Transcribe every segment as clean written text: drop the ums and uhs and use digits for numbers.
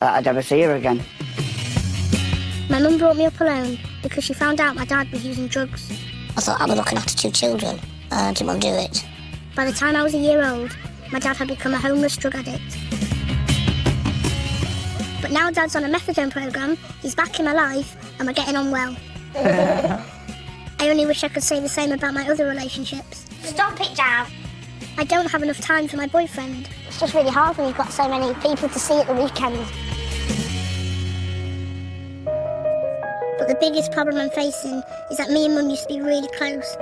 that I'd ever see her again. My mum brought me up alone because she found out my dad was using drugs. I thought I was looking after 2 children. I didn't want to do it. By the time I was a year old, my dad had become a homeless drug addict. But now Dad's on a methadone programme, he's back in my life, and we're getting on well. I only wish I could say the same about my other relationships. Stop it, Dad. I don't have enough time for my boyfriend. It's just really hard when you've got so many people to see at the weekends. But the biggest problem I'm facing is that me and Mum used to be really close.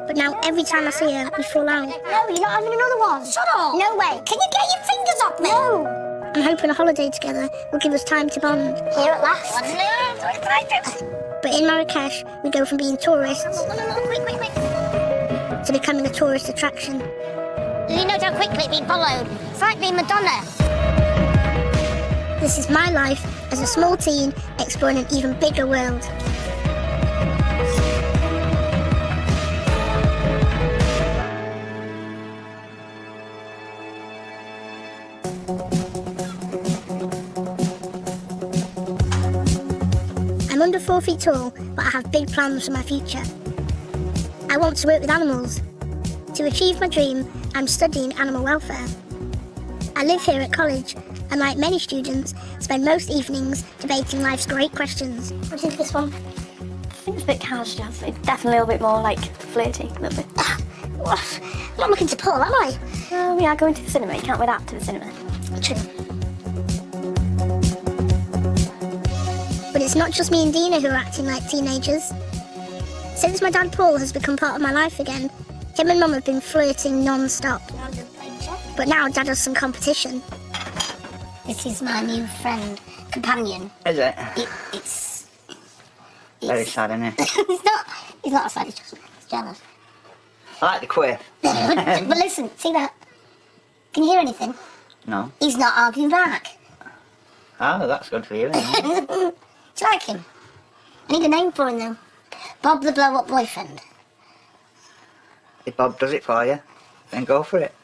But now every time I see her, we fall out. No, you're not having another one. Shut up. No way. Can you get your fingers off me? No. I'm hoping a holiday together will give us time to bond. Here at last. No, so excited. But in Marrakesh, we go from being tourists Quick. to becoming a tourist attraction. You know how quickly being followed. It's like being Madonna. This is my life as a small teen exploring an even bigger world. I'm under 4 feet tall, but I have big plans for my future. I want to work with animals. To achieve my dream, I'm studying animal welfare. I live here at college, and like many students, spend most evenings debating life's great questions. What do you think of this one? I think it's a bit casual, it's definitely a little bit more like flirty, a little bit. I'm not looking to pull, am I? Oh, we are going to the cinema, you can't wear that to the cinema. True. But it's not just me and Dina who are acting like teenagers. Since my dad Paul has become part of my life again, him and Mum have been flirting non-stop. But now Dad has some competition. This is my new friend, companion. Is it? It's Very sad, isn't it? He's not sad, he's just jealous. I like the quip. But listen, see that? Can you hear anything? No. He's not arguing back. Oh, that's good for you, isn't it? Do you like him? I need a name for him though. Bob the blow-up boyfriend. If Bob does it for you, then go for it.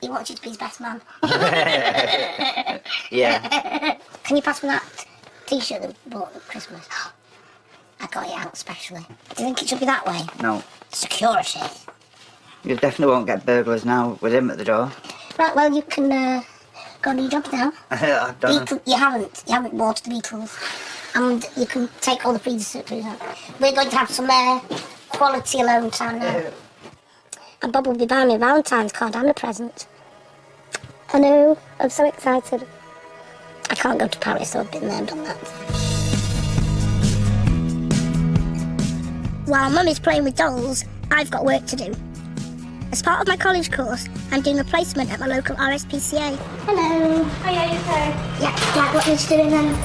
He wants you to be his best man. Yeah. Can you pass me that t-shirt that we bought at Christmas? I got it out specially. Do you think it should be that way? No. Security. You definitely won't get burglars now with him at the door. Right, well, you can go do your job now. I've done it. You haven't watered the beetles. And you can take all the food out. We're going to have some quality alone time now. And Bob will be buying me a Valentine's card and a present. I know, I'm so excited. I can't go to Paris, so I've been there and done that. While Mum is playing with dolls, I've got work to do. As part of my college course, I'm doing a placement at my local RSPCA. Hello. Oh yeah, you okay? Yeah, what are you doing then?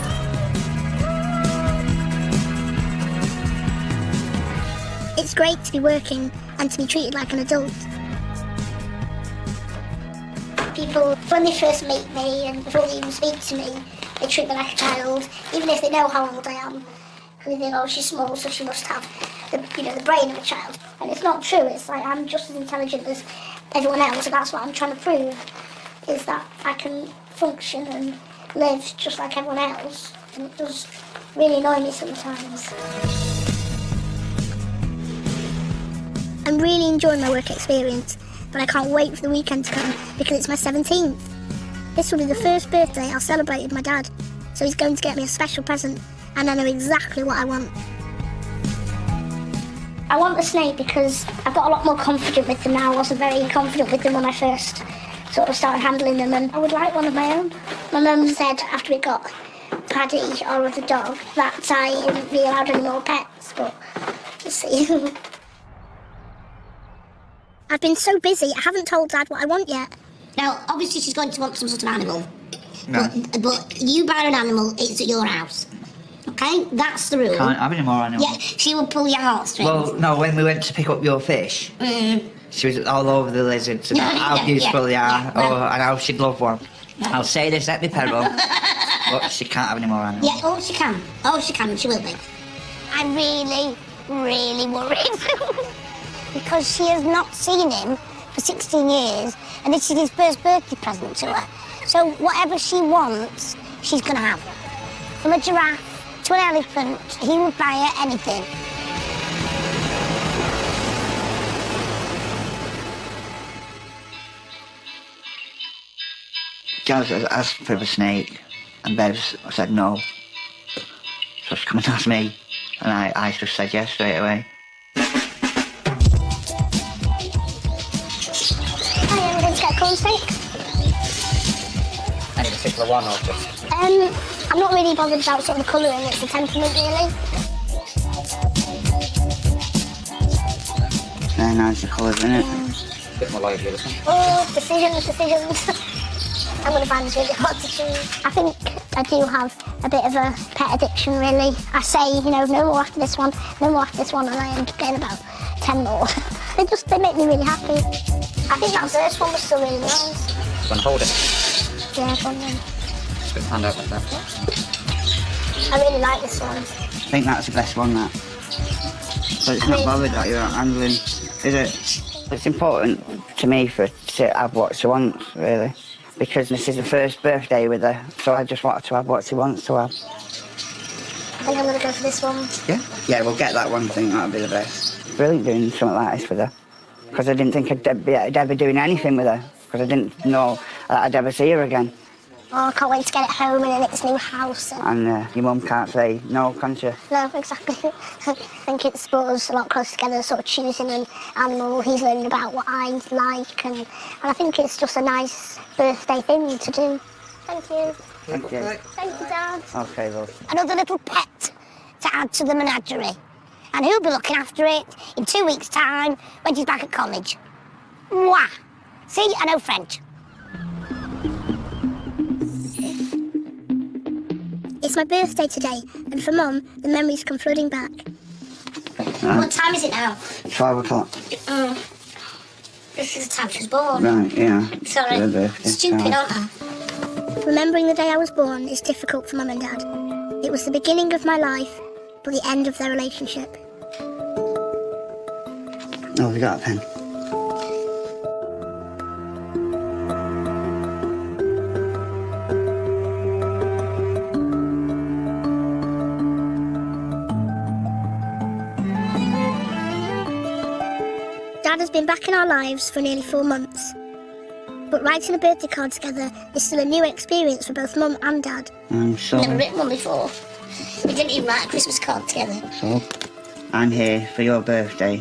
It's great to be working and to be treated like an adult. People, when they first meet me and before they even speak to me, they treat me like a child, even if they know how old I am. And they think, oh, she's small, so she must have the brain of a child. And it's not true. It's like I'm just as intelligent as everyone else, and that's what I'm trying to prove, is that I can function and live just like everyone else. And it does really annoy me sometimes. I'm really enjoying my work experience, but I can't wait for the weekend to come because it's my 17th. This will be the first birthday I'll celebrate with my dad, so he's going to get me a special present, and I know exactly what I want. I want a snake because I've got a lot more confident with them now. I wasn't very confident with them when I first sort of started handling them, and I would like one of my own. My mum said after we got Paddy, or the dog, that I wouldn't be allowed any more pets, but we'll see. I've been so busy, I haven't told Dad what I want yet. Now, obviously she's going to want some sort of animal. No. But you buy an animal, it's at your house. Okay? That's the rule. Can't have any more animals. Yeah, she will pull your heartstrings. Well, no, when we went to pick up your fish, she was all over the lizards about how beautiful they are, and how she'd love one. I'll say this at my peril, but she can't have any more animals. Yeah, oh, she can. Oh, she can, she will be. I'm really, really worried. Because she has not seen him for 16 years, and this is his first birthday present to her. So whatever she wants, she's going to have. From a giraffe to an elephant, he would buy her anything. Jazz asked for a snake, and Bev said no. So she come and asked me, and I just said yes straight away. I am going to get a corn snake. Any particular one or just? I'm not really bothered about sort of the colouring, it's the temperament really. Very nice, the colours, isn't it? A bit more like the other one. Oh, decisions. I'm going to find this really hard to choose. I think I do have a bit of a pet addiction, really. I say, you know, no more after this one, no more after this one, and I end up getting about 10 more. they make me really happy. I think that first one was still really nice. You want to hold it? Yeah, go on then. Just put your hand out like that. I really like this one. I think that's the best one, that. But it's not bothered that you're handling, is it? It's important to me to have what she wants, really. Because this is the first birthday with her, so I just wanted to have what she wants to have. I think I'm going to go for this one. Yeah? Yeah, we'll get that one thing, that'll be the best. Brilliant doing something like this with her. Because I didn't think I'd ever doing anything with her. Because I didn't know that I'd ever see her again. Oh, I can't wait to get it home and in its new house. And your mum can't say no, can she? No, exactly. I think it's brought us a lot closer together, sort of choosing an animal. He's learning about what I like, and I think it's just a nice birthday thing to do. Thank you. Thank you. Thank you, Dad. OK, love. Another little pet to add to the menagerie. And who'll be looking after it in 2 weeks' time when she's back at college? Mwah! See, I know French. It's my birthday today, and for Mum, the memories come flooding back. What time is it now? 12 o'clock. This is the time she was born. Right, yeah. Sorry, stupid, aren't I? Remembering the day I was born is difficult for Mum and Dad. It was the beginning of my life, but the end of their relationship. Oh, have you got a pen? Dad has been back in our lives for nearly 4 months. But writing a birthday card together is still a new experience for both Mum and Dad. I'm sorry. Never written one before. We didn't even write a Christmas card together. So, I'm here for your birthday,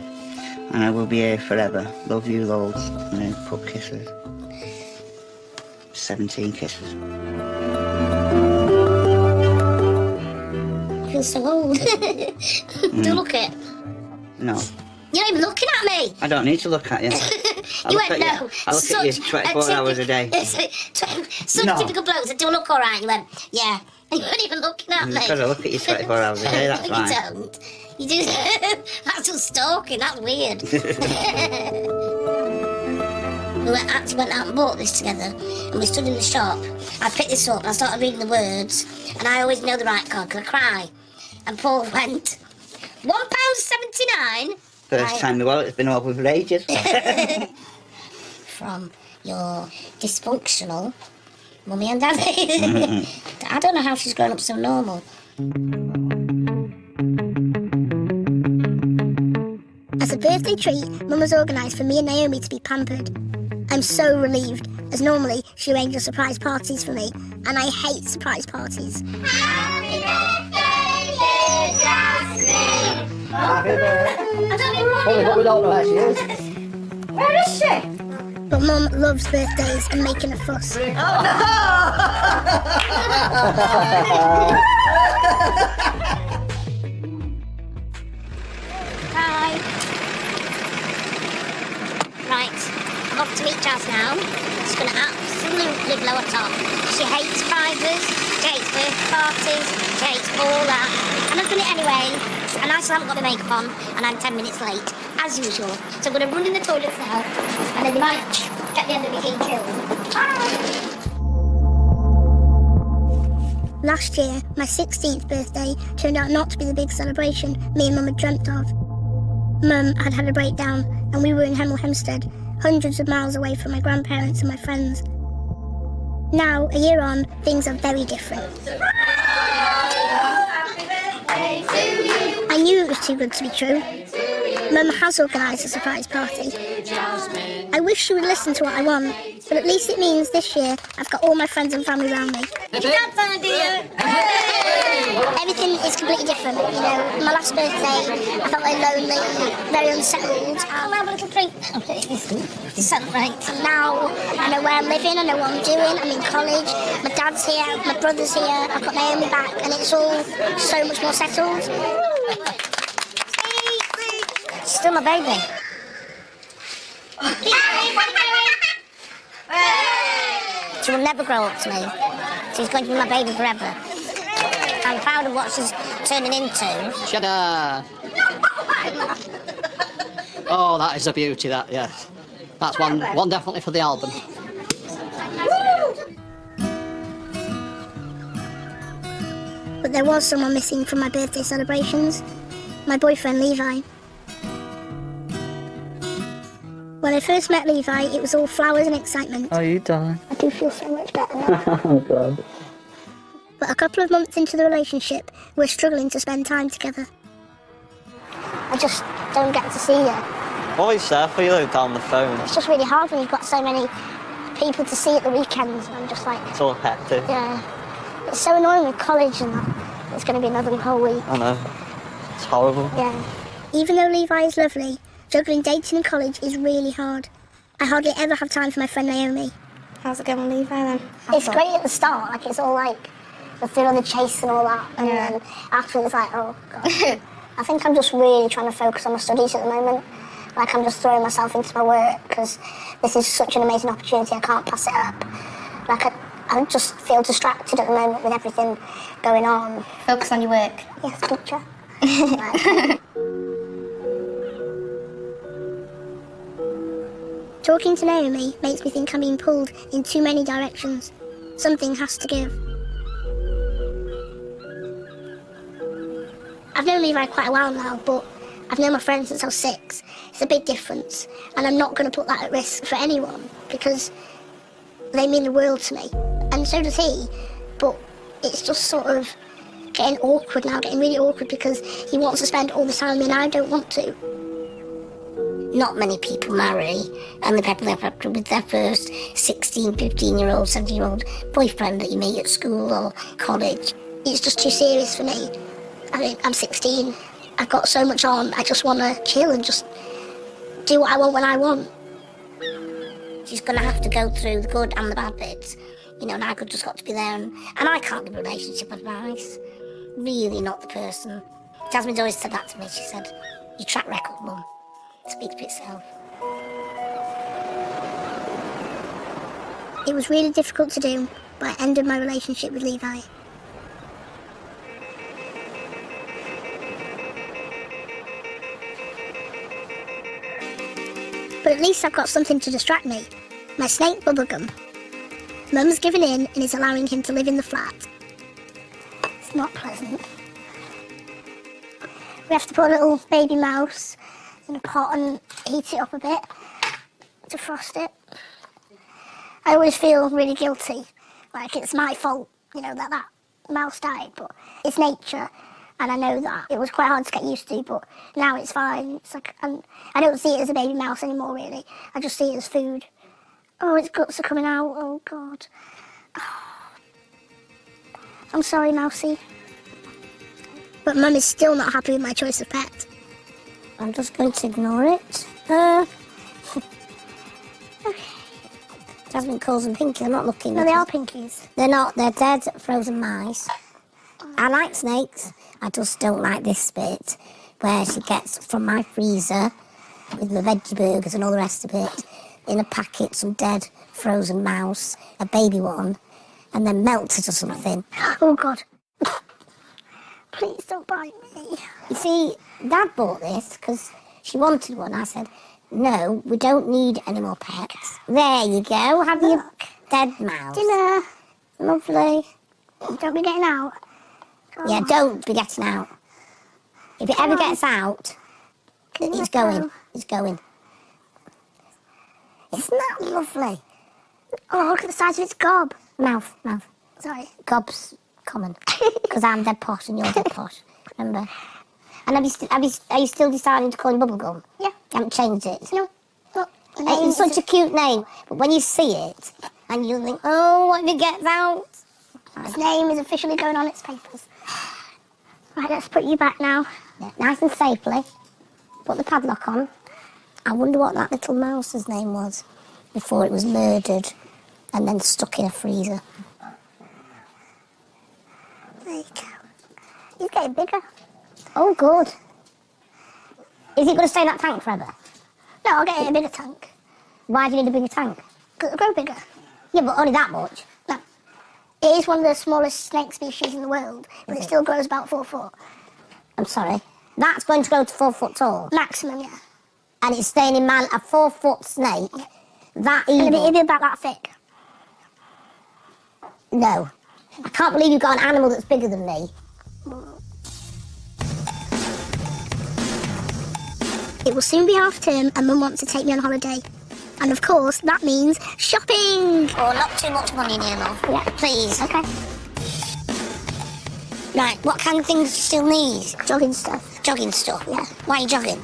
and I will be here forever. Love you loads. And then put kisses. 17 kisses. I feel so old. Do look it. No. You're not even looking at me. I don't need to look at you. You went, no. I look at you 24 hours a day. Some typical blokes that don't look all right. You went, yeah. And you weren't even looking at me. Because I look at you 24 hours a day, that's fine. You don't. You do. That's just stalking. That's weird. We actually went out and bought this together, and we stood in the shop. I picked this up and I started reading the words, and I always know the right card because I cry. And Paul went, £1.79. First time my wallet's been open for ages. From your dysfunctional mummy and daddy. I don't know how she's grown up so normal. As a birthday treat, Mum has organised for me and Naomi to be pampered. I'm so relieved, as normally she arranges surprise parties for me, and I hate surprise parties. Happy birthday, dear Jasmine! Happy birthday. But we don't know where she is. Where is she? But Mum loves birthdays and making a fuss. Oh, no! Hi. Right, I'm off to meet Jazz now. She's going to absolutely blow her top. She hates prizes, she hates birthday parties, she hates all that. And I've done it anyway. And I still haven't got my makeup on, and I'm 10 minutes late, as usual. So I'm going to run in the toilets now, and then they might get the end of me being killed. Bye! Last year, my 16th birthday turned out not to be the big celebration me and Mum had dreamt of. Mum had had a breakdown, and we were in Hemel Hempstead, hundreds of miles away from my grandparents and my friends. Now, a year on, things are very different. I knew it was too good to be true. Mum has organised a surprise party. I wish she would listen to what I want, but at least it means this year I've got all my friends and family around me. That's an idea! Everything is completely different, you know. My last birthday, I felt very lonely, very unsettled. I'll have a little drink, please. Celebrate. And now I know where I'm living, I know what I'm doing, I'm in college, my dad's here, my brother's here, I've got Naomi back, and it's all so much more settled. She's still my baby. She will never grow up to me. She's going to be my baby forever. I'm proud of what she's turning into. Shut up. Oh, that is a beauty, that, yes. That's one definitely for the album. But there was someone missing from my birthday celebrations. My boyfriend, Levi. When I first met Levi, it was all flowers and excitement. Oh, you darling. I do feel so much better now. Oh, God. But a couple of months into the relationship, we're struggling to spend time together. I just don't get to see you. Always there for you, though, down the phone. It's just really hard when you've got so many people to see at the weekends. I'm just like... It's all hectic. Yeah. It's so annoying with college and that. It's going to be another whole week. I know. It's horrible. Yeah. Even though Levi is lovely, juggling dating and college is really hard. I hardly ever have time for my friend Naomi. How's it going with Levi then? It's great at the start, like it's all like the thrill of the chase and all that, and then after it's like, oh God. I think I'm just really trying to focus on my studies at the moment. Like I'm just throwing myself into my work because this is such an amazing opportunity, I can't pass it up. Like I just feel distracted at the moment with everything going on. Focus on your work. Yes, teacher. Talking to Naomi makes me think I'm being pulled in too many directions. Something has to give. I've known Levi quite a while now, but I've known my friend since I was 6. It's a big difference, and I'm not going to put that at risk for anyone because they mean the world to me, and so does he. But it's just sort of getting awkward now, getting really awkward because he wants to spend all the time with me and I don't want to. Not many people marry and they're happy with their first 16, 15-year-old, 17-year-old boyfriend that you meet at school or college. It's just too serious for me. I mean, I'm 16, I've got so much on, I just want to chill and just do what I want when I want. She's going to have to go through the good and the bad bits, you know, and I've just got to be there, and I can't give relationship advice. Really not the person. Jasmine's always said that to me. She said, your track record, Mum, speaks for itself. It was really difficult to do, but I ended my relationship with Levi. But at least I've got something to distract me. My snake bubblegum. Mum's given in and is allowing him to live in the flat. It's not pleasant. We have to put a little baby mouse in a pot and heat it up a bit to frost it. I always feel really guilty, like it's my fault, you know, that mouse died, but it's nature. And I know that. It was quite hard to get used to, but now it's fine. It's like, I don't see it as a baby mouse anymore, really. I just see it as food. Oh, its guts are coming out. Oh, God. Oh. I'm sorry, Mousy. But Mum is still not happy with my choice of pet. I'm just going to ignore it. Okay. Jasmine calls them pinky. I'm not looking. No, they are pinkies. They're not. They're dead frozen mice. I like snakes. I just don't like this bit where she gets from my freezer with the veggie burgers and all the rest of it in a packet some dead frozen mouse, a baby one, and then melts it or something. Oh, God. Please don't bite me. You see, Dad bought this because she wanted one. I said, no, we don't need any more pets. There you go. Have your dead mouse. Dinner. Lovely. Don't be getting out. Yeah, don't be getting out. If it ever gets out, it's going. It's going. Isn't that lovely? Oh, look at the size of its gob. Mouth. Sorry. Gob's common. Because I'm dead posh and you're dead posh. Remember? And are you still deciding to call him Bubblegum? Yeah. You haven't changed it? No. Well, It's such a cute name, but when you see it, and you think, oh, what if it gets out? His name is officially going on its papers. Right, let's put you back now. Yeah, nice and safely. Put the padlock on. I wonder what that little mouse's name was before it was murdered and then stuck in a freezer. There you go. He's getting bigger. Oh, good. Is it going to stay in that tank forever? No, I'll get in a bigger tank. Why do you need a bigger tank? Because it'll grow bigger. Yeah, but only that much. No. It is one of the smallest snake species in the world, but it still grows about 4 foot. I'm sorry. That's going to grow to 4 foot tall. Maximum, yeah. And it's staying in a 4 foot snake. That evil. And it'll be about that thick. No. I can't believe you've got an animal that's bigger than me. It will soon be half term and Mum wants to take me on holiday. And of course, that means shopping! Oh, not too much money near, Mum. Yeah. Please. Okay. Right, what kind of things do you still need? Jogging stuff. Jogging stuff? Yeah. Why are you jogging?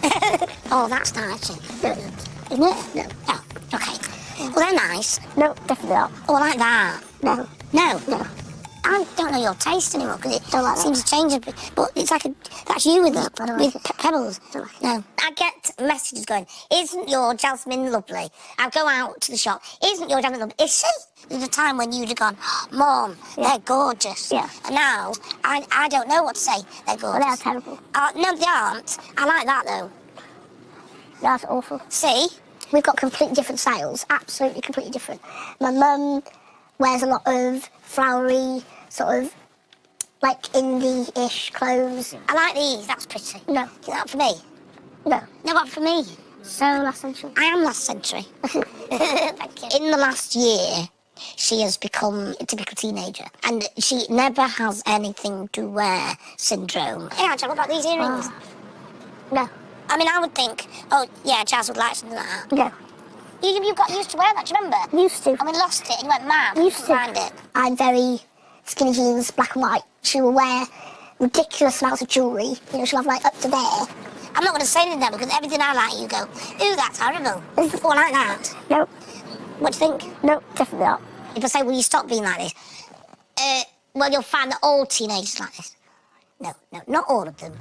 Oh, that's nice. No. Isn't it? No. Oh, okay. Well, they're nice. No, definitely not. Oh, I like that. No. No? No. I don't know your taste anymore because it Don't like that. seems to change a bit. But it's like that's you with I don't like it. pebbles. Don't like it. No. I get messages going, isn't your Jasmine lovely? I go out to the shop, isn't your Jasmine lovely? Is she? There's a time when you'd have gone, Mom, they're gorgeous. Yeah. And now, I don't know what to say. They're gorgeous. Well, they are terrible. No, they aren't. I like that though. That's awful. See? We've got completely different styles. Absolutely completely different. My mum wears a lot of flowery, sort of, like indie-ish clothes. I like these, that's pretty. No. Is that for me? No. No, what for me? So last century. I am last century. Thank you. In the last year, she has become a typical teenager. And she never has anything to wear syndrome. Hey, Angela, what about these earrings? No. I mean, I would think, oh, yeah, Jazz would like something like that. No. You got used to wear that, do you remember? Used to. And we lost it, and you went mad. Used to. Find it. I'm very skinny jeans, black and white. She will wear ridiculous amounts of jewellery. You know, she'll have like up to there. I'm not going to say anything now because everything I like, you go, ooh, that's horrible. Or like that. No. What do you think? No, definitely not. If I say, will you stop being like this? Well, you'll find that all teenagers like this. No, not all of them.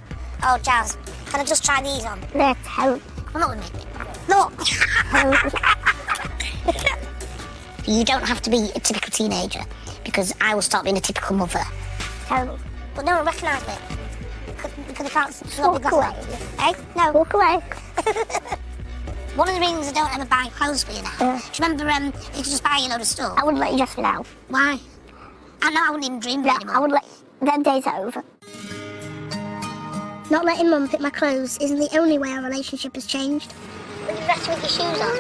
Oh, Jazz, can I just try these on? They're terrible. Well, not with me. Look! You don't have to be a typical teenager because I will stop being a typical mother. Terrible. But no one recognise me. Because I can't not Walk away. Eh? No. Walk away. One of the reasons I don't ever buy clothes for you now. Do you remember you could just buy a load of stuff? I wouldn't let you dress me now. Why? I know I wouldn't even dream of No, it anymore. I would let... Them days are over. Not letting Mum pick my clothes isn't the only way our relationship has changed. When you dress with your shoes on.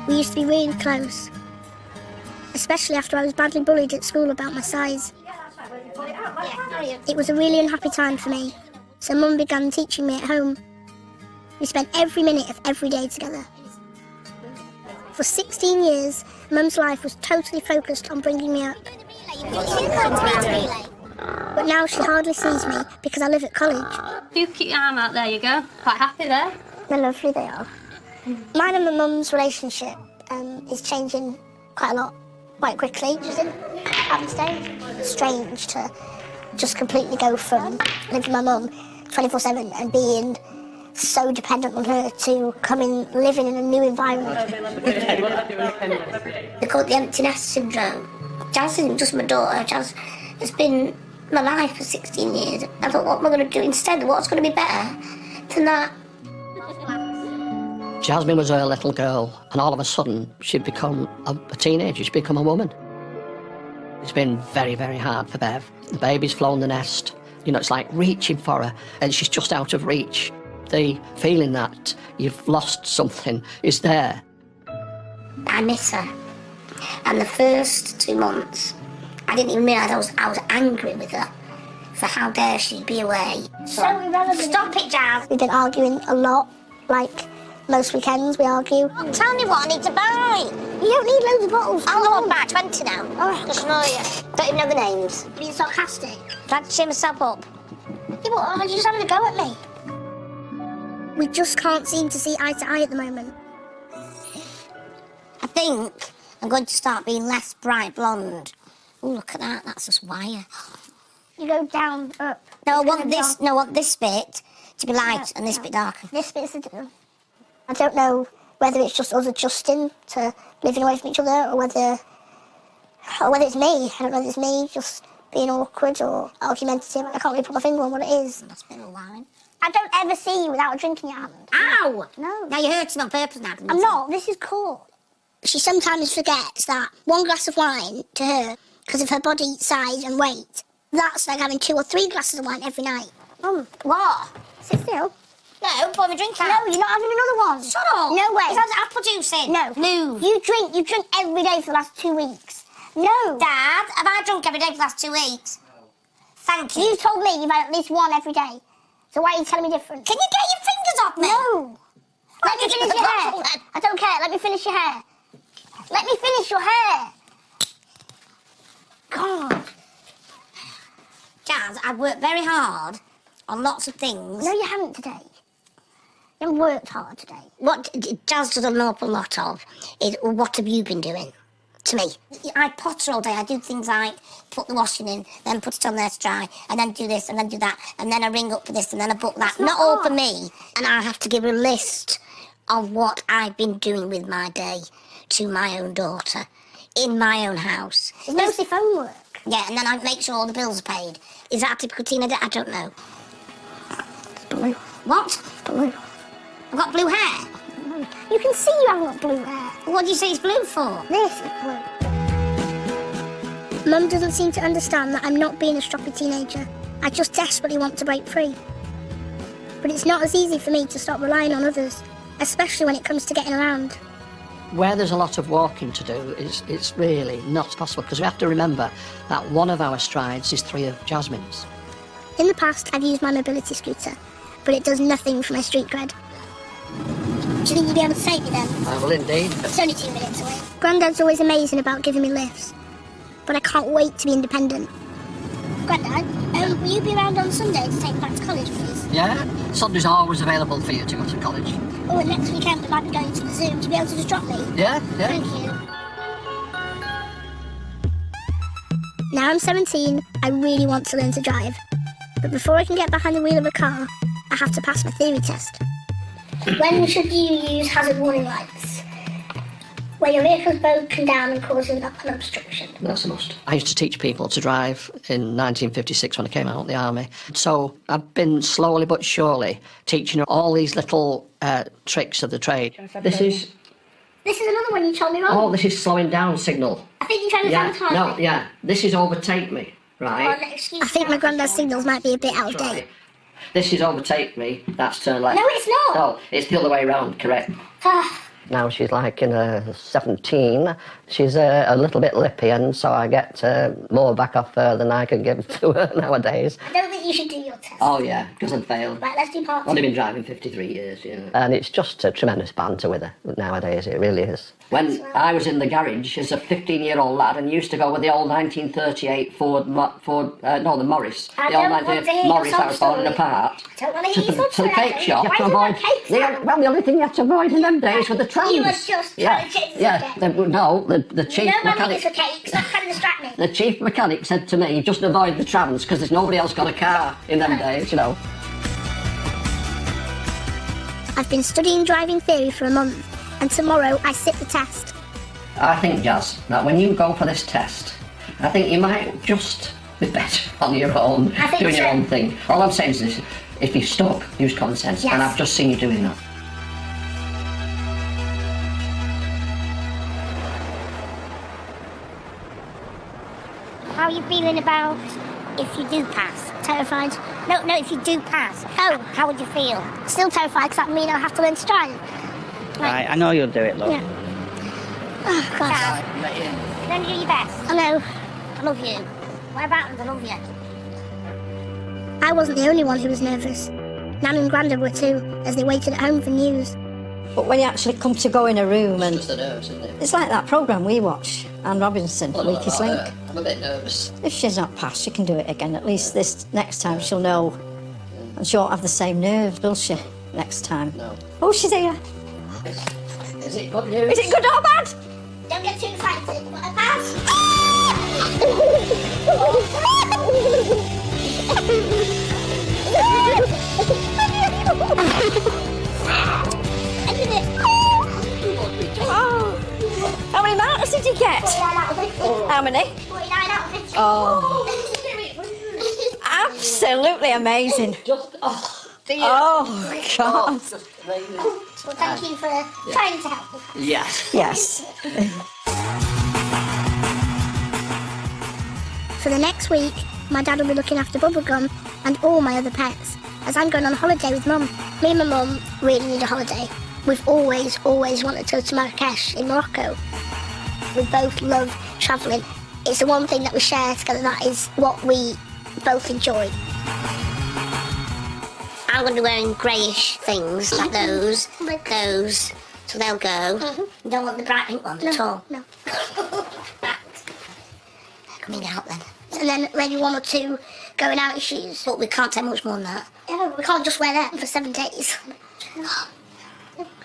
We used to be really close. Especially after I was badly bullied at school about my size. It was a really unhappy time for me, so Mum began teaching me at home. We spent every minute of every day together. For 16 years, Mum's life was totally focused on bringing me up. But now she hardly sees me because I live at college. You keep your arm out, there you go. Quite happy there. They're lovely, they are. Mine and my mum's relationship is changing quite a lot, quite quickly. She's in at the stage. Strange to just completely go from living with my mum 24/7 and being so dependent on her to coming living in a new environment. They call it the empty nest syndrome. Jazz isn't just my daughter. Jazz has been my life for 16 years. I thought, what am I going to do instead? What's going to be better than that? Jasmine was a little girl, and all of a sudden she'd become a teenager, she'd become a woman. It's been very, very hard for Bev. The baby's flown the nest. You know, it's like reaching for her, and she's just out of reach. The feeling that you've lost something is there. I miss her. And the first 2 months, I didn't even realise I was angry with her for how dare she be away. So irrelevant. Stop it, Jazz. We've been arguing a lot, like Most weekends we argue. Tell me what I need to buy. You don't need loads of bottles. I'll go buy 20 now. Oh, Just know you. Don't even know the names. Being sarcastic. Tried to cheer myself up. Yeah, but you're just having a go at me. We just can't seem to see eye to eye at the moment. I think I'm going to start being less bright blonde. Oh, look at that. That's just wire. You go down, up. No, I want this. No, I want this bit to be light and this bit darker. This bit's I don't know whether it's just us adjusting to living away from each other, or whether it's me. I don't know whether it's me just being awkward or argumentative. I can't really put my finger on what it is. That's a bit of wine. I don't ever see you without a drink in your hand. Ow! No. Now you're hurting on purpose now. I'm not. This is cool. She sometimes forgets that one glass of wine to her, because of her body size and weight, that's like having 2 or 3 glasses of wine every night. What? Sit still. No, pour me drink out. No, you're not having another one. Shut up. No way. It has apple juice in. No. Move. You drink every day for the last 2 weeks. No. Dad, have I drunk every day for the last 2 weeks? Thank you. You told me you've had at least one every day. So why are you telling me different? Can you get your fingers off me? No. Let me finish your hair. I don't care. Let me finish your hair. Let me finish your hair. God. Jazz, I've worked very hard on lots of things. No, you haven't today. You haven't worked hard today. What Jazz does an awful lot of is, what have you been doing to me? I potter all day. I do things like put the washing in, then put it on there to dry, and then do this, and then do that, and then I ring up for this, and then I book that. Not all for me. And I have to give a list of what I've been doing with my day to my own daughter, in my own house. It's mostly phone work. Yeah, and then I make sure all the bills are paid. Is that a typical teenager? I don't know. It's blue. What? Blue. I've got blue hair. You can see you haven't got blue hair. What do you say it's blue for? This is blue. Mum doesn't seem to understand that I'm not being a stroppy teenager. I just desperately want to break free. But it's not as easy for me to stop relying on others, especially when it comes to getting around. Where there's a lot of walking to do, it's really not possible, because we have to remember that one of our strides is 3 of Jasmine's. In the past, I've used my mobility scooter, but it does nothing for my street cred. Do you think you'd be able to take me then? I will indeed. It's only 2 minutes away. Grandad's always amazing about giving me lifts, but I can't wait to be independent. Grandad, will you be around on Sunday to take me back to college, please? Yeah, Sunday's always available for you to go to college. Oh, and next weekend we might be going to the zoo. To be able to just drop me? Yeah. Thank you. Now I'm 17, I really want to learn to drive. But before I can get behind the wheel of a car, I have to pass my theory test. When should you use hazard warning lights? When your vehicle's broken down and causing an obstruction. That's a must. I used to teach people to drive in 1956 when I came out of the army. So I've been slowly but surely teaching her all these little tricks of the trade. This is another one you told me wrong. Oh, this is slowing down signal. I think you're trying to sabotage No, me. yeah. This is overtake me, right? I think my granddad's signals might be a bit out of date. Right. This is overtake me, that's turn left. No, it's not. No, it's the other way round, correct. Now she's like in her 17. She's a little bit lippy, and so I get more back off her than I can give to her nowadays. I don't think you should do your test. Oh yeah, because I've failed. Right, let's do part 2. I've only been driving 53 years, you know. And it's just a tremendous banter with her nowadays, it really is. When I was in the garage as a 15-year-old lad and used to go with the old 1938 the Morris. I The old don't want to hear your Morris sob that was falling story. apart. I don't want to hear your sob To the story. cake shop. Why You have to do you want avoid. cakes now? Well, the only thing you had to avoid in them days were the trams. You were just trying to change the subject. The chief No money mechanic. for cakes. Stop trying to distract me. The chief mechanic said to me, just avoid the trams because there's nobody else got a car in them days, you know. I've been studying driving theory for a month, and tomorrow I sit the test. I think, Jazz, that when you go for this test, I think you might just be better on your own, I think doing your so. own thing. All I'm saying is this, if you stop, use common sense, Yes. and I've just seen you doing that. How are you feeling about if you do pass? Terrified. No, if you do pass. Oh. How would you feel? Still terrified because that means I'll have to learn to drive. Right, I know you'll do it, look. Yeah. Oh, God. Jazz, then do your best. I know. I love you. What about them? I love you. I wasn't the only one who was nervous. Nan and Grandad were too, as they waited at home for news. But when you actually come to go in a room and... Just the nerves, isn't it? It's like that programme we watch, Anne Robinson, Well, Weakest Link. I'm a bit nervous. If she's not passed, she can do it again. At least this next time she'll know. And she won't have the same nerves, will she, next time? No. Oh, she's here. Is it good news? Is it good or bad? Don't get too excited. What a pass. Oh. How many marks did you get? 49 out of 50. How many? 49 out of 50. Oh. Absolutely amazing. Oh, dear. Oh, God. Just amazing. Well, thank you for trying to help me. Yes. Yes. For the next week, my dad will be looking after Bubblegum and all my other pets, as I'm going on holiday with Mum. Me and my mum really need a holiday. We've always wanted to go to Marrakesh in Morocco. We both love travelling. It's the one thing that we share together, that is what we both enjoy. I'm going to be wearing greyish things, like those, so they'll go. You don't want the bright pink ones at all? No. Coming out then. And then maybe one or two going out shoes. But we can't take much more than that. Yeah, we can't just wear them for 7 days.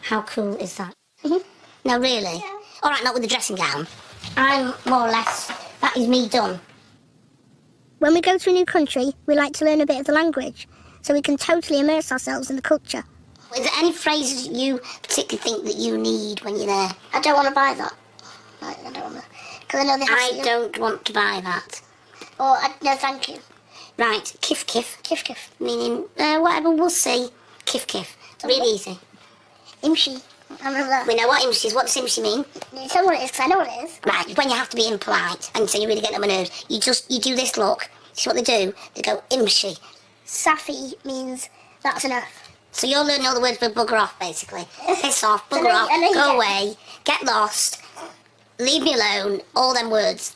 How cool is that? No, really? Yeah. All right, not with the dressing gown. I'm more or less, that is me done. When we go to a new country, we like to learn a bit of the language, so we can totally immerse ourselves in the culture. Is there any phrases you particularly think that you need when you're there? I don't want to buy that. I don't want to, because I know they have I don't want to buy that. Or, no, thank you. Right, kif kif. Kif kif. Meaning, whatever, we'll see. Kif kif. It's really easy. Imshi. I remember that. We know what imshi is. What does imshi mean? You tell me what it is, because I know what it is. Right, when you have to be impolite and so you really get on my nerves, you do this look. See what they do? They go imshi. Safi means that's enough. So you're learning all the words for bugger off, basically. Piss off, bugger off, I know you go get away, get lost, leave me alone, all them words.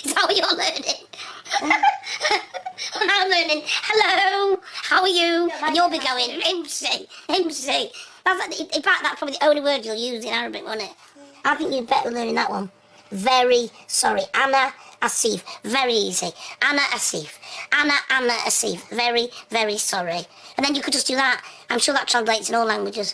Is that what you're learning? And I'm learning, hello, how are you? And you'll be going, imsi, imsi. In fact, that's probably the only word you'll use in Arabic, won't it? I think you'd better learning that one. Very sorry. Anna Asif. Very easy. Anna Asif. Anna Asif. Very, very sorry. And then you could just do that. I'm sure that translates in all languages.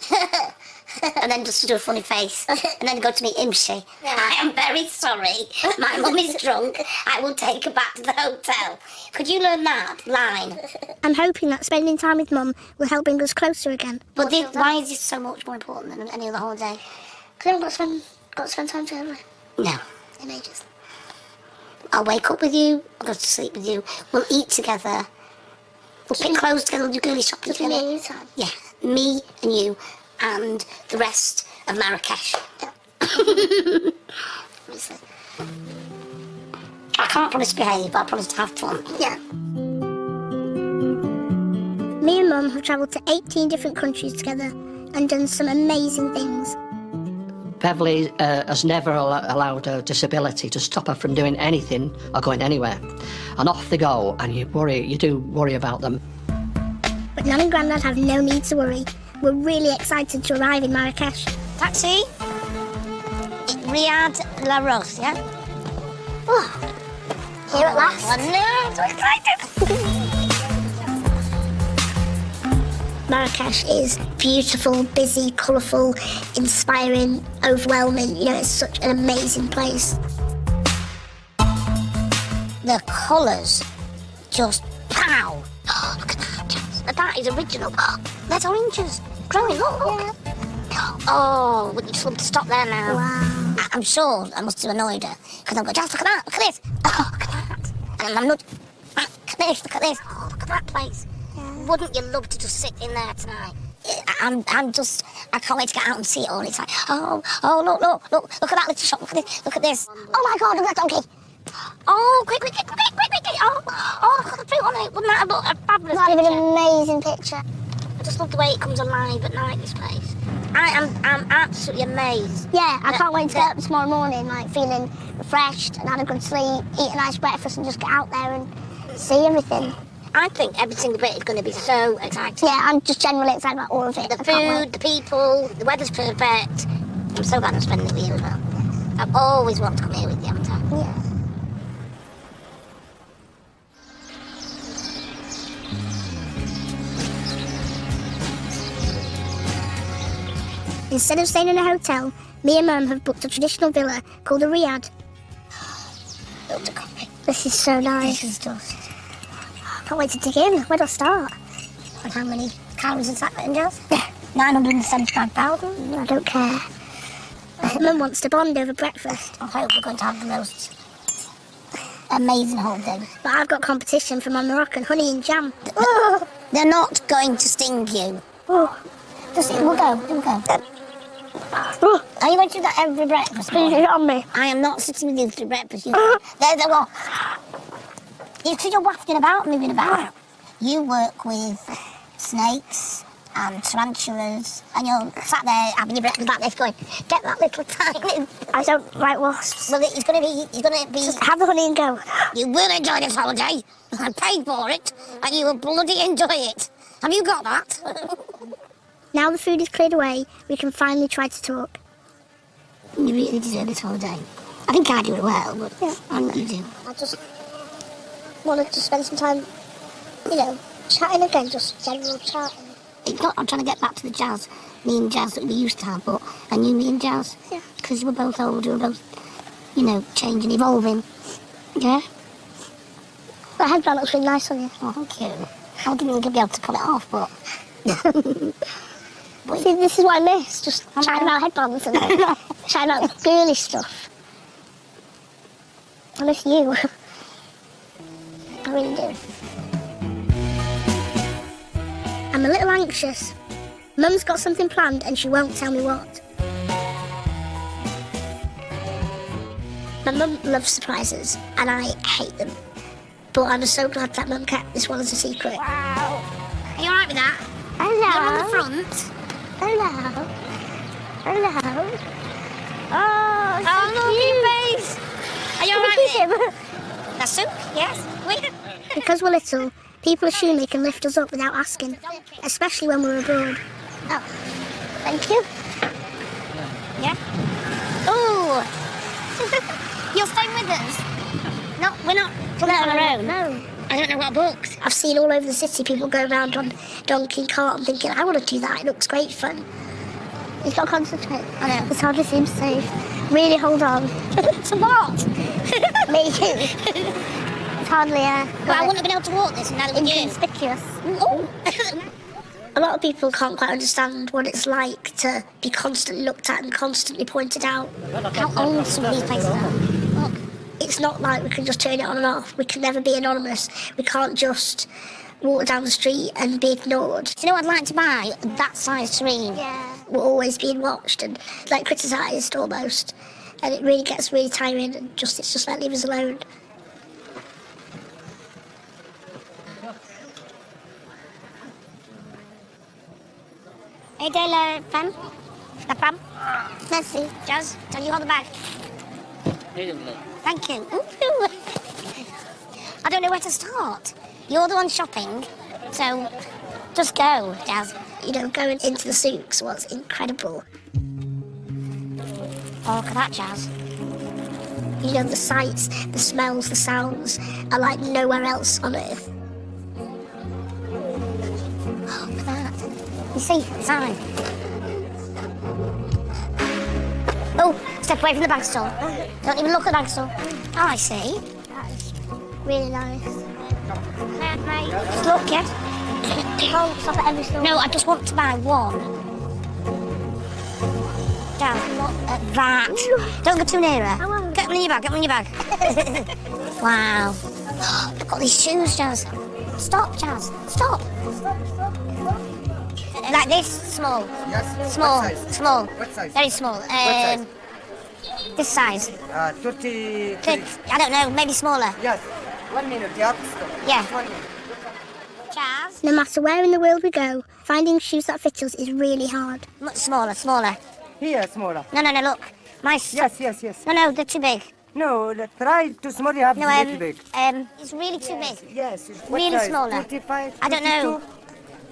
And then just do a funny face. And then go to me, Imshi. I am very sorry. My mum is drunk. I will take her back to the hotel. Could you learn that line? I'm hoping that spending time with Mum will help bring us closer again. But why is this so much more important than any other holiday? Because I haven't got to spend time together No. in ages. I'll wake up with you, I'll go to sleep with you, we'll eat together, we'll pick clothes together, we'll do girly shopping Just me together. and you time. Yeah, me and you and the rest of Marrakesh. Obviously. I can't promise to behave, but I promise to have fun. Yeah. Me and Mum have travelled to 18 different countries together and done some amazing things. Beverly has never allowed her disability to stop her from doing anything or going anywhere. And off they go, and you do worry about them. But Nan and Grandad have no need to worry. We're really excited to arrive in Marrakesh. Taxi? Riyadh La Rose, yeah? Oh, here at last. Oh no, I'm so excited! Marrakesh is beautiful, busy, colourful, inspiring, overwhelming. You know, it's such an amazing place. The colours just pow! Oh, look at that. That is original. Oh, there's oranges growing. Look. Oh, would you just love to stop there now? Wow. I'm sure I must have annoyed her because I'm going, just look at that, look at this. Oh, look at that. And I'm not. Look at this, look at this. Oh, look at that place. Wouldn't you love to just sit in there tonight? I can't wait to get out and see it all. It's like, look at that little shop, look at this. Oh my God, look at that donkey. Oh, quick. Oh, look at the fruit on it. Wouldn't that look a fabulous That'd be picture? an amazing picture. I just love the way it comes alive at night, this place. I'm absolutely amazed. Yeah, I can't wait to get up tomorrow morning, like feeling refreshed and had a good sleep, eat a nice breakfast and just get out there and see everything. I think every single bit is going to be so exciting. Yeah, I'm just generally excited about all of it. The food, the people, the weather's perfect. I'm so glad I'm spending it with you as well. I've always wanted to come here with you, haven't I? Yeah. Instead of staying in a hotel, me and Mum have booked a traditional villa called a riad. This is so nice. This is just... I can't wait to dig in. Where do I start? And how many calories is that, Jazz? 975,000. I don't care. Mum wants to bond over breakfast. I hope we're going to have the most amazing holiday. But I've got competition for my Moroccan honey and jam. They're not going to sting you. Oh. Just, we'll go. Are you going to do that every breakfast? Please hit on me. I am not sitting with you through breakfast. There's a lot. You're wafting about, moving about. You work with snakes and tarantulas, and you're sat there having your breakfast like this, going, "Get that little tiny." I don't like wasps. Well, it's going to be. Just have the honey and go. You will enjoy this holiday. I paid for it, and you will bloody enjoy it. Have you got that? Now the food is cleared away, we can finally try to talk. You really deserve this holiday. I think I do it well, but Yeah. I know you do. I just wanted to spend some time, chatting again, just general chatting. I'm trying to get back to the Jazz, me and Jazz that we used to have, and you, me and Jazz. Yeah. Because we're both older, we're both, changing, evolving. Yeah? That headband looks really nice on you. Oh, thank you. I didn't even be able to pull it off, but... See, this is what I miss, just chatting about headbands and chatting about girly stuff. I miss you. I really do. I'm a little anxious. Mum's got something planned and she won't tell me what. My mum loves surprises and I hate them. But I'm so glad that Mum kept this one as a secret. Wow. Are you alright with that? Hello. You're on the front. Hello. Hello. Oh, look at your face. Are you alright with it? That's soup? Yes. Wait. Because we're little, people assume they can lift us up without asking, especially when we're abroad. Oh, thank you. Yeah. Oh. You're staying with us? No, we're not coming on our own. No. I don't know what books. I've seen all over the city people go around on donkey cart and thinking, I want to do that, it looks great fun. You've got to concentrate. I know. This hardly seems safe. Really hold on. To what? Me. It's hardly Well, I wouldn't have been able to walk this and neither would you. inconspicuous. Oh. A lot of people can't quite understand what it's like to be constantly looked at and constantly pointed out. How old some of these places are. Look. It's not like we can just turn it on and off. We can never be anonymous. We can't just walk down the street and be ignored. Do you know what I'd like to buy? That size screen. Yeah. We're always being watched and like criticised almost. And it really gets really tiring and it's just like leave us alone. Hey, la femme? La femme? Merci. Jazz, can you hold the bag? Thank you. Ooh. I don't know where to start. You're the one shopping, so just go, Jazz. Going into the souks was incredible. Oh, look at that, Jazz. The sights, the smells, the sounds are like nowhere else on earth. Oh, look at that. You see, the sign. Oh, step away from the bag store. Don't even look at the bag store. Oh, I see. That is really nice. Just look, yeah? Oh, stop at every store. No, I just want to buy one. Dad, look at that. Don't go too near her. I won't. Get them in your bag, get them in your bag. Wow. Look at these shoes, Jazz. Stop, Jazz. Stop. Like this? Small. Yes. Small. What size? Small. What size? Very small. What size? This size. 30. I don't know, maybe smaller. Yes. 1 minute. Yeah. Yeah. 1 minute. Jazz. No matter where in the world we go, finding shoes that fit us is really hard. Much smaller, smaller. Here, smaller. No, look. My Yes. No, they're too big. No, try too small, you have No, little big. it's really too big. Yes. Really size? smaller. 45, I don't know. 52?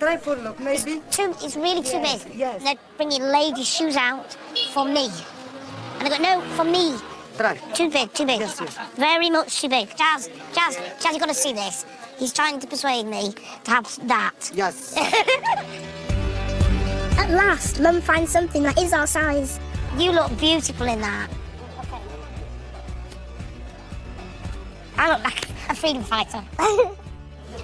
Try for look, maybe. It's really too Yes, big. yes. They're bringing ladies' shoes out for me. And I go, no, for me. Try. Too big, too big. Yes, yes. Very much too big. Jazz, you've got to see this. He's trying to persuade me to have that. Yes. At last, Mum finds something that is our size. You look beautiful in that. I look like a freedom fighter.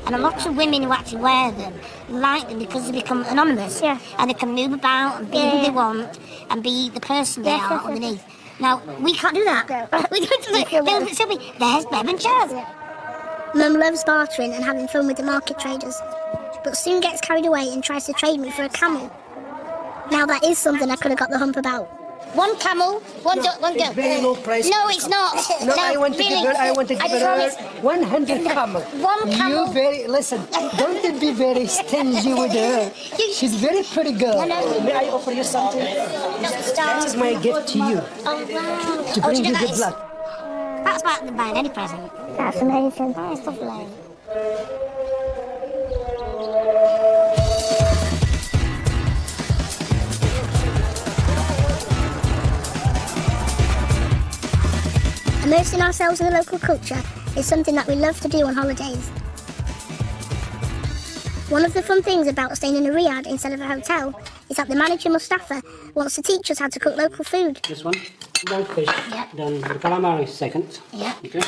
And a lot of women who actually wear them like them because they become anonymous. Yeah. And they can move about and be who they want and be the person they are underneath. Now, we can't do that. We don't do that. They'll still be, there's Bev and Jazz. Mum loves bartering and having fun with the market traders, but soon gets carried away and tries to trade me for a camel. Now that is something I could have got the hump about. One camel, one girl. It's very low price. No, it's not. No, I want to really. give her. I want to give her promise. 100 camel. One camel. You listen. Don't be very stingy with her. She's a very pretty girl. No. May I offer you something? This is my gift to you. Oh, wow. To bring do you that good is- luck. That's better than buying any present. That's amazing. Oh, it's lovely. Immersing ourselves in the local culture is something that we love to do on holidays. One of the fun things about staying in a riad instead of a hotel is that the manager Mustafa wants to teach us how to cook local food. This one, one fish, Yep. then the calamari second. Yeah. Okay.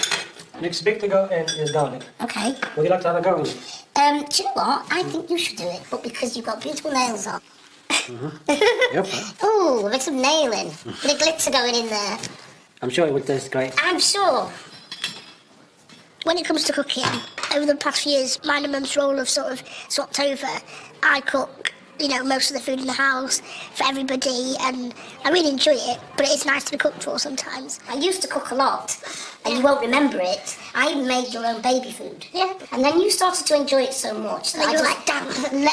Next big to go in is garlic. Okay. Would you like to have a go? Do you know what? I think you should do it, but because you've got beautiful nails on. Yep. Ooh, with some nailing. Bit of glitter going in there. I'm sure it would taste great. I'm sure. When it comes to cooking, over the past few years, mine and Mum's role have sort of swapped over. I cook, most of the food in the house for everybody, and I really enjoy it, but it's nice to be cooked for sometimes. I used to cook a lot, and you won't remember it. I even made your own baby food. Yeah. And then you started to enjoy it so much that And I then you're just like, damn,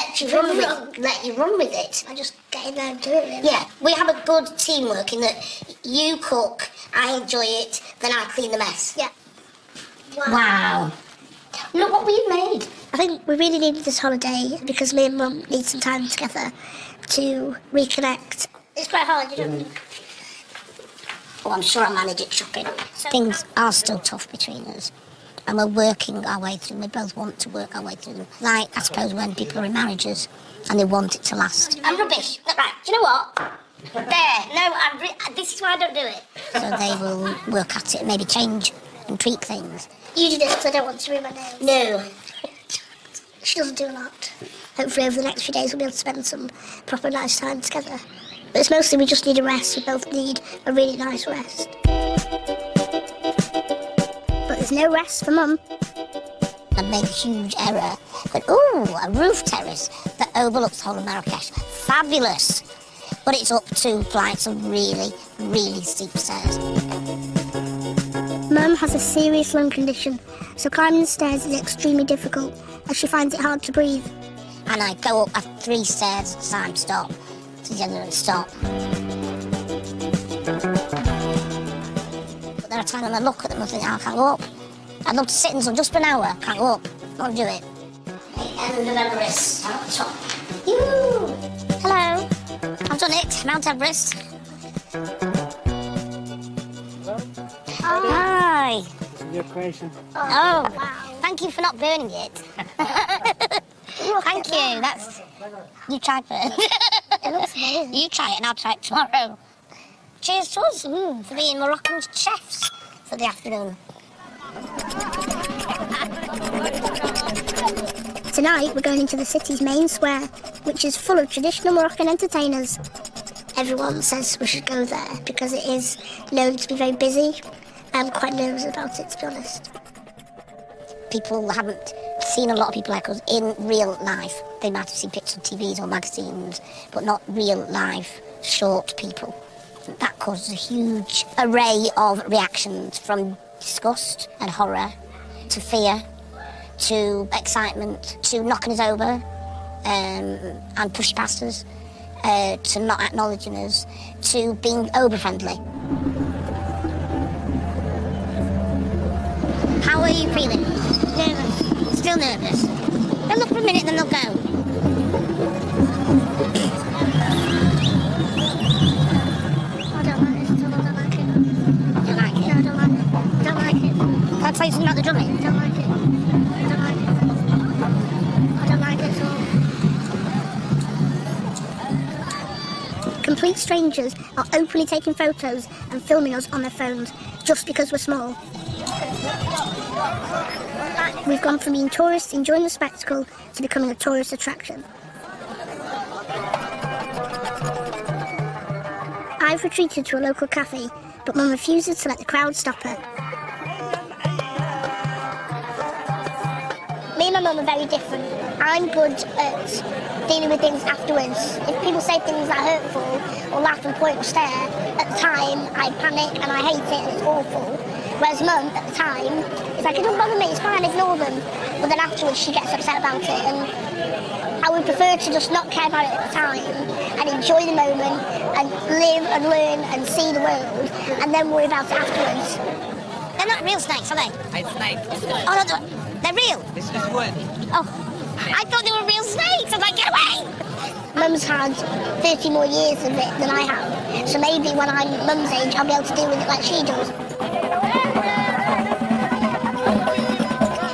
let you run with it. I just get in there and do it, really. Yeah, we have a good teamwork in that you cook, I enjoy it, then I clean the mess. Yeah. Wow. Look what we've made. I think we really needed this holiday because me and Mum need some time together to reconnect. It's quite hard, you know. Oh, I'm sure I'll manage it shopping. Things are still tough between us. And we're working our way through them. We both want to work our way through them. Like, I suppose, when people are in marriages and they want it to last. I'm rubbish. Right, do you know what? This is why I don't do it. So they will work at it and maybe change and tweak things. You do this because I don't want to ruin my nails. No. She doesn't do a lot. Hopefully over the next few days we'll be able to spend some proper nice time together. But it's mostly we just need a rest. We both need a really nice rest. But there's no rest for Mum. I made a huge error. But, ooh, a roof terrace that overlooks the whole of Marrakesh. Fabulous. But it's up 2 flights of really, really steep stairs. Mum has a serious lung condition, so climbing the stairs is extremely difficult as she finds it hard to breathe. And I go up 3 stairs, time, stop, together and stop. But there are times when I look at them and think, I can't go up. I'd love to sit in the sun just for an hour, can't go up, not do it. The end of Everest, out the top. Yoo! Hello, I've done it, Mount Everest. Hi. This is your creation. Oh, wow. Thank you for not burning it. Thank you. That's. You try first. It looks amazing. You try it and I'll try it tomorrow. Cheers to us for being Moroccan chefs for the afternoon. Tonight we're going into the city's main square, which is full of traditional Moroccan entertainers. Everyone says we should go there because it is known to be very busy. I'm quite nervous about it, to be honest. People haven't seen a lot of people like us in real life. They might have seen pictures on TVs or magazines, but not real life, short people. That causes a huge array of reactions, from disgust and horror to fear to excitement to knocking us over and pushing past us to not acknowledging us to being over-friendly. How are you feeling? Nervous. Still nervous? They'll look for a minute, then they'll go. I don't like this at all. I don't like it. Don't like it? No, I don't like it. Don't like it. Can I tell you something about the drumming? Don't like it. Don't like it. I don't like it at all. Complete strangers are openly taking photos and filming us on their phones just because we're small. We've gone from being tourists enjoying the spectacle to becoming a tourist attraction. I've retreated to a local cafe, but Mum refuses to let the crowd stop her. Me and my mum are very different. I'm good at dealing with things afterwards. If people say things that are hurtful or laugh and point or stare, at the time I panic and I hate it and it's awful. Whereas Mum, at the time, is like, it don't bother me, it's fine, ignore them. But then afterwards she gets upset about it, and I would prefer to just not care about it at the time and enjoy the moment and live and learn and see the world and then worry about it afterwards. They're not real snakes, are they? It's snakes. Oh, no, they're real? This is wood. Oh, I thought they were real snakes. I was like, get away! Mum's had 30 more years of it than I have. So maybe when I'm Mum's age, I'll be able to deal with it like she does.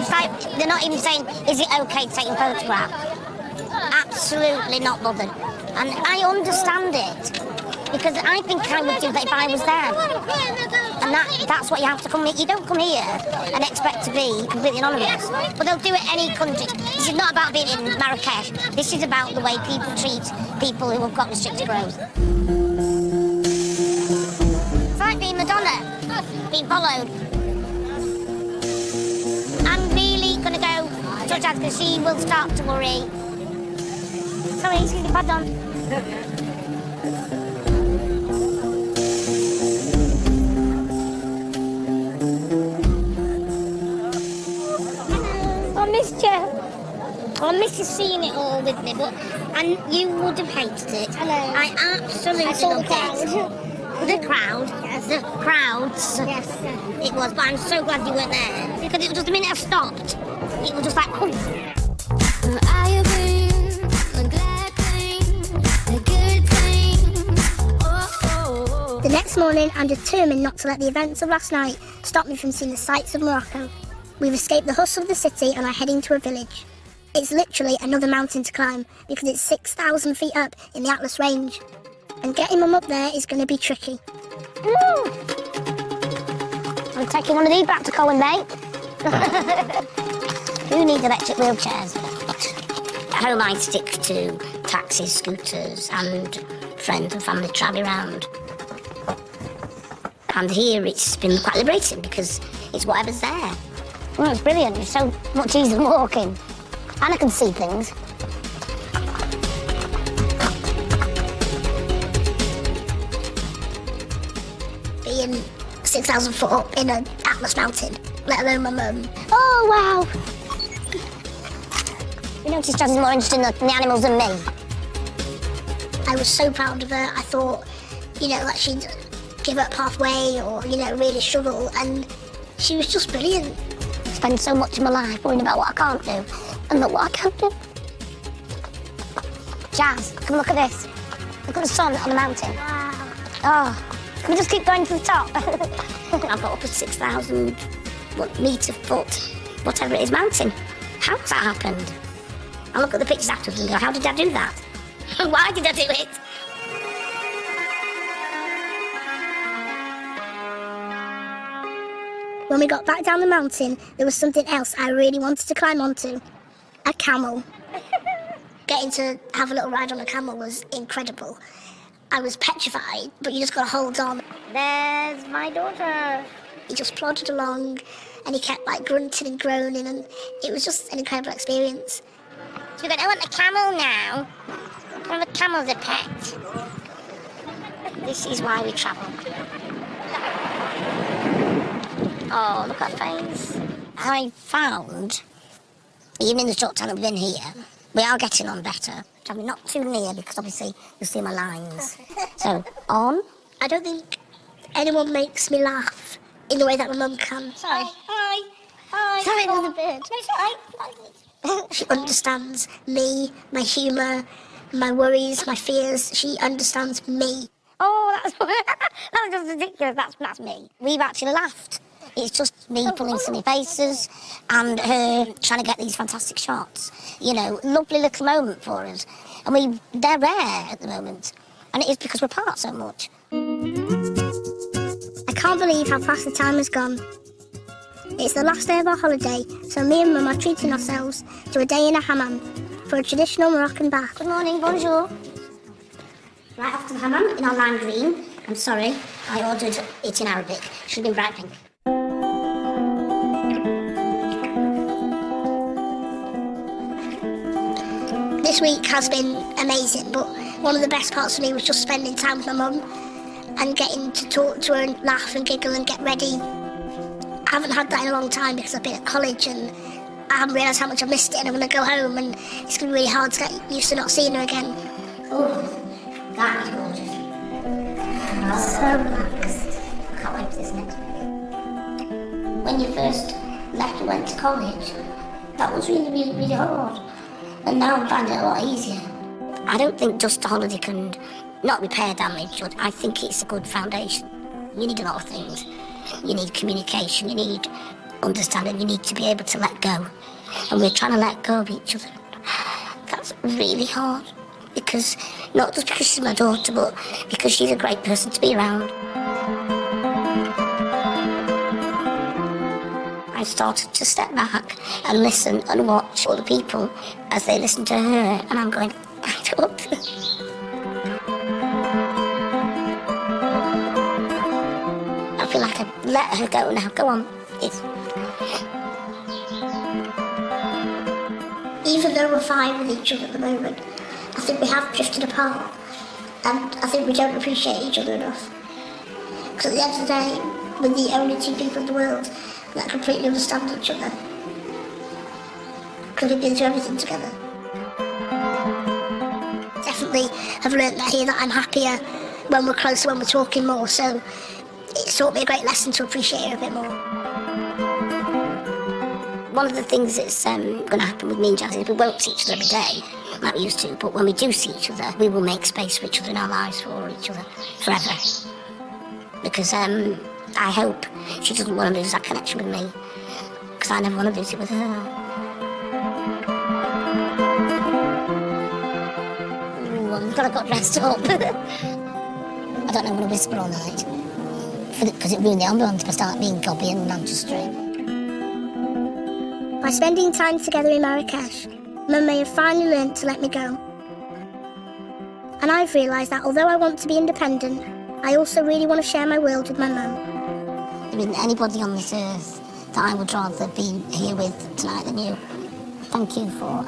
It's like, they're not even saying, is it okay taking photographs? Absolutely not bothered. And I understand it. Because I think I would do that if I was there. And that's what you have to come here. You don't come here and expect to be completely anonymous. But they'll do it any country. This is not about being in Marrakesh. This is about the way people treat people who have got restricted growth. It's like being Madonna, being followed. I'm really going to go touch her because she will start to worry. Sorry, excuse me, pardon. I missed you seeing it all with me, and you would have hated it. I know. I absolutely loved it. The crowd, yes. The crowds. Yes. It was, but I'm so glad you weren't there because it was just the minute I stopped, it was just like, oh. The next morning, I'm determined not to let the events of last night stop me from seeing the sights of Morocco. We've escaped the hustle of the city and are heading to a village. It's literally another mountain to climb because it's 6,000 feet up in the Atlas Range. And getting Mum up there is going to be tricky. I'm taking one of these back to Colin, mate. Who needs electric wheelchairs? At home I stick to taxis, scooters and friends and family travel around. And here it's been quite liberating because it's whatever's there. Well, it's brilliant. It's so much easier than walking. And I can see things. Being 6,000 foot up in an Atlas mountain, let alone my mum. Oh, wow. You noticed Jazz is more interested in the animals than me. I was so proud of her. I thought, you know, that she'd give up halfway or, you know, really struggle. And she was just brilliant. I spend so much of my life worrying about what I can't do. And look what I can do. Jazz, come look at this. Look at the sun on the mountain. Wow. Oh, can we just keep going to the top? I've got up a 6,000 metre foot, whatever it is, mountain. How has that happened? I look at the pictures afterwards and go, how did I do that? Why did I do it? When we got back down the mountain, there was something else I really wanted to climb onto. A camel. Getting to have a little ride on a camel was incredible. I was petrified, but you just got to hold on. There's my daughter. He just plodded along and he kept like grunting and groaning and it was just an incredible experience. So we're going, I want a camel now. I want a camel as a pet. This is why we travel. Oh, look at that face. I found, even in the short time that we've been here, we are getting on better. I'm not too near because obviously you'll see my lines. So, on. I don't think anyone makes me laugh in the way that my mum can. Sorry. Hi. Sorry, another bird. No, it's all right. She understands me, my humour, my worries, my fears. She understands me. Oh, that's just ridiculous. That's me. We've actually laughed. It's just me pulling silly faces and her trying to get these fantastic shots. You know, lovely little moment for us. And they're rare at the moment. And it is because we're apart so much. I can't believe how fast the time has gone. It's the last day of our holiday, so me and Mum are treating ourselves to a day in a hammam for a traditional Moroccan bath. Good morning, bonjour. Right off to the hammam in our lime green. I'm sorry, I ordered it in Arabic. Should have been bright pink. This week has been amazing, but one of the best parts for me was just spending time with my mum and getting to talk to her and laugh and giggle and get ready. I haven't had that in a long time because I've been at college and I haven't realised how much I've missed it, and I'm going to go home and it's going to be really hard to get used to not seeing her again. Oh, that is gorgeous. So relaxed. I can't wait for this next week. When you first left and went to college, that was really, really, really hard. And now I'm finding it a lot easier. I don't think just a holiday can not repair damage, but I think it's a good foundation. You need a lot of things. You need communication, you need understanding, you need to be able to let go. And we're trying to let go of each other. That's really hard. Because, not just because she's my daughter, but because she's a great person to be around. I started to step back and listen and watch other people as they listen to her, and I'm going, I don't. I feel like I've let her go now. Go on. Even though we're fine with each other at the moment, I think we have drifted apart, and I think we don't appreciate each other enough. Because at the end of the day, we're the only two people in the world that completely understand each other. Because we've been through everything together. Definitely have learnt that here, that I'm happier when we're closer, when we're talking more, so it's taught me a great lesson to appreciate her a bit more. One of the things that's going to happen with me and Jazz is we won't see each other every day, like we used to, but when we do see each other, we will make space for each other in our lives, for each other, forever. Because I hope she doesn't want to lose that connection with me, because I never want to lose it with her. Ooh, I'm glad I got dressed up. I don't know, I'm going to whisper all night, because it ruined the ambience if I start being gobby and Manchester. By spending time together in Marrakesh, Mum may have finally learnt to let me go. And I've realised that although I want to be independent, I also really want to share my world with my mum. There isn't anybody on this earth that I would rather be here with tonight than you. Thank you for